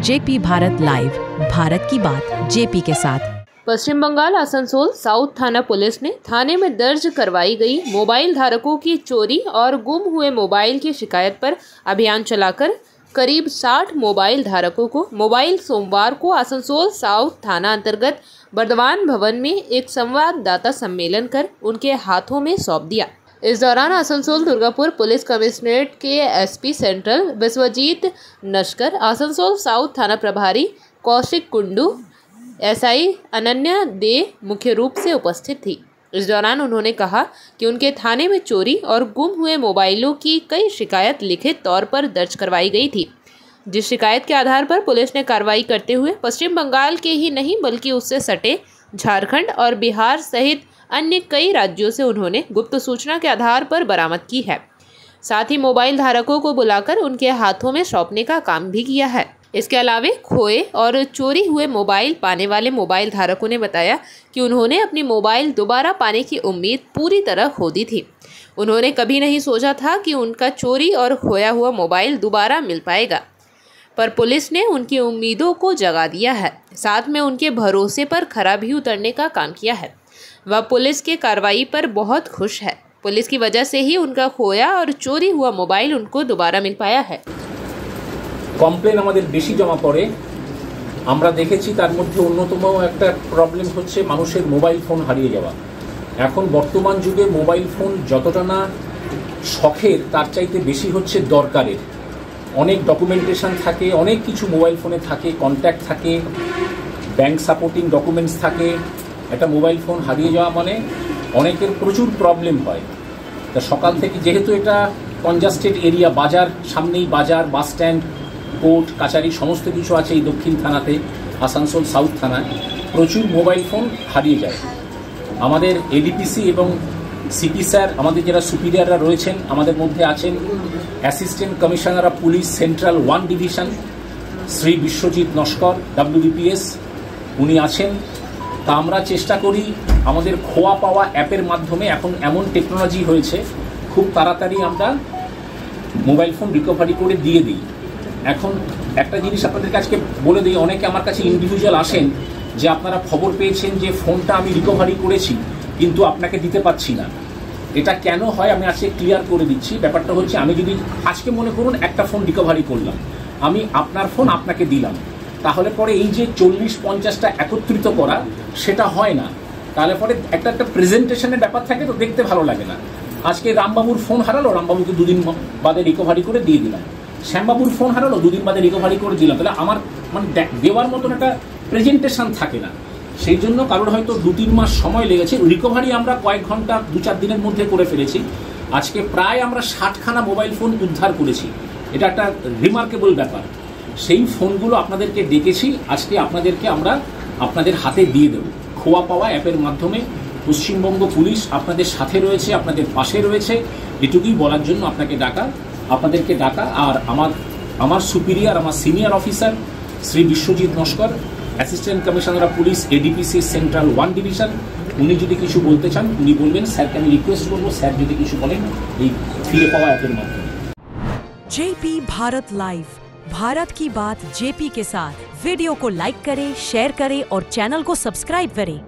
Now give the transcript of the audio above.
JP Bharat live, Bharat की बात JP के साथ। पश्चिम बंगाल आसनसोल साउथ थाना पुलिस ने थाने में दर्ज करवाई गई मोबाइल धारकों की चोरी और गुम हुए मोबाइल की शिकायत पर अभियान चलाकर करीब 60 मोबाइल धारकों को मोबाइल सोमवार को आसनसोल साउथ थाना अंतर्गत बर्दवान भवन में एक संवाददाता सम्मेलन कर उनके हाथों में सौंप दिया। इस दौरान आसनसोल दुर्गापुर पुलिस कमिश्नरेट के SP central Biswajit Naskar, Asansol south थाना प्रभारी कौशिक कुंडू, एसआई अनन्या दे मुख्य रूप से उपस्थित थी। इस दौरान उन्होंने कहा कि उनके थाने में चोरी और गुम हुए मोबाइलों की कई शिकायत लिखित तौर पर दर्ज करवाई गई थी, जिस शिकायत के आधार पर पुलिस ने कार्रवाई करते हुए पश्चिम बंगाल के ही नहीं बल्कि उससे सटे झारखंड और बिहार सहित अन्य कई राज्यों से उन्होंने गुप्त सूचना के आधार पर बरामद की है। साथ ही मोबाइल धारकों को बुलाकर उनके हाथों में सौंपने का काम भी किया है। इसके अलावा खोए और चोरी हुए मोबाइल पाने वाले मोबाइल धारकों ने बताया कि उन्होंने अपनी मोबाइल दोबारा पाने की उम्मीद पूरी तरह खो दी थी। उन्होंने कभी नहीं सोचा था कि उनका चोरी और खोया हुआ मोबाइल दोबारा मिल पाएगा, पर पुलिस ने उनकी उम्मीदों को जगा दिया है। साथ में उनके भरोसे पर खरा भी उतरने का काम किया है। वह पुलिस के कार्रवाई पर बहुत खुश है। पुलिस की वजह से ही उनका खोया और चोरी हुआ मोबाइल उनको दोबारा मिल पाया है। কমপ্লেন আমাদের বেশি জমা পড়ে, আমরা দেখেছি। তার মধ্যে অন্যতম একটা প্রবলেম হচ্ছে মানুষের মোবাইল ফোন হারিয়ে যাওয়া। এখন বর্তমান যুগে মোবাইল ফোন যতটা না শখের, তার চাইতে বেশি হচ্ছে দরকারের। অনেক ডকুমেন্টেশন থাকে, অনেক কিছু মোবাইল ফোনে থাকে, কন্ট্যাক্ট থাকে, ব্যাংক সাপোর্টিং ডকুমেন্টস থাকে। একটা মোবাইল ফোন হারিয়ে যাওয়া মানে অনেকের প্রচুর প্রবলেম হয়। তা সকাল থেকে যেহেতু এটা কনজাস্টেড এরিয়া, বাজার সামনেই বাজার, বাস স্ট্যান্ড, কোর্ট কাছারি সমস্ত কিছু আছে এই দক্ষিণ থানাতে, আসানসোল সাউথ থানায় প্রচুর মোবাইল ফোন হারিয়ে যায়। আমাদের এডিপিসি এবং সিপি স্যার, আমাদের যারা সুপিরিয়ররা রয়েছেন, আমাদের মধ্যে আছেন assistant commissioner of police central 1 division Shri Biswajit Naskar WBPS, উনি আছেন। তা আমরা চেষ্টা করি আমাদের খোয়া পাওয়া অ্যাপের মাধ্যমে, এখন এমন টেকনোলজি হয়েছে খুব তাড়াতাড়ি আমরা মোবাইল ফোন রিকভারি করে দিয়ে দিই। এখন একটা জিনিস আপনাদের কাছে বলে দিই, অনেকে আমার কাছে ইন্ডিভিজুয়াল আসেন যে আপনারা খবর পেয়েছেন যে ফোনটা আমি রিকভারি করেছি কিন্তু আপনাকে দিতে পারছি না। এটা কেন হয় আমি আজকে ক্লিয়ার করে দিচ্ছি। ব্যাপারটা হচ্ছে, আমি যদি আজকে মনে করুন একটা ফোন রিকভারি করলাম, আমি আপনার ফোন আপনাকে দিলাম, তাহলে পরে এই যে 40-50টা একত্রিত করা সেটা হয় না। তাহলে পরে একটা প্রেজেন্টেশনের ব্যাপার থাকে, তো দেখতে ভালো লাগে না। আজকে রামবাবুর ফোন হারালো, রামবাবুকে 2 দিন বাদে রিকভারি করে দিয়ে দিলাম। শ্যামবাবুর ফোন হারালো, 2 দিন বাদে রিকভারি করে দিলাম। তাহলে আমার মানে দেওয়ার মতন একটা প্রেজেন্টেশন থাকে না। সেই জন্য কারোর হয়তো 2-3 মাস সময় লেগেছে। রিকভারি আমরা কয়েক ঘন্টা 2-4 দিনের মধ্যে করে ফেলেছি। আজকে প্রায় আমরা 60খানা মোবাইল ফোন উদ্ধার করেছি। এটা একটা রিমার্কেবল ব্যাপার। সেই ফোনগুলো আপনাদেরকে ডেকেছি, আজকে আপনাদেরকে আমরা আপনাদের হাতে দিয়ে দেব। খোয়া পাওয়া অ্যাপের মাধ্যমে পশ্চিমবঙ্গ পুলিশ আপনাদের সাথে রয়েছে, আপনাদের পাশে রয়েছে, এটুকুই বলার জন্য আপনাদেরকে ডাকা। আর আমার সুপিরিয়র, আমার senior officer Shri Biswajit Naskar, assistant commissioner of police ADPC central 1 division, উনি যদি কিছু বলতে চান উনি বলবেন। স্যারকে আমি রিকোয়েস্ট করবো, স্যার যদি কিছু বলেন এই ফিরে পাওয়া অ্যাপের মাধ্যমে। जेपी भारत लाइव, भारत की बात जेपी के साथ। वीडियो को लाइक करें, शेयर करें और चैनल को सब्सक्राइब करें।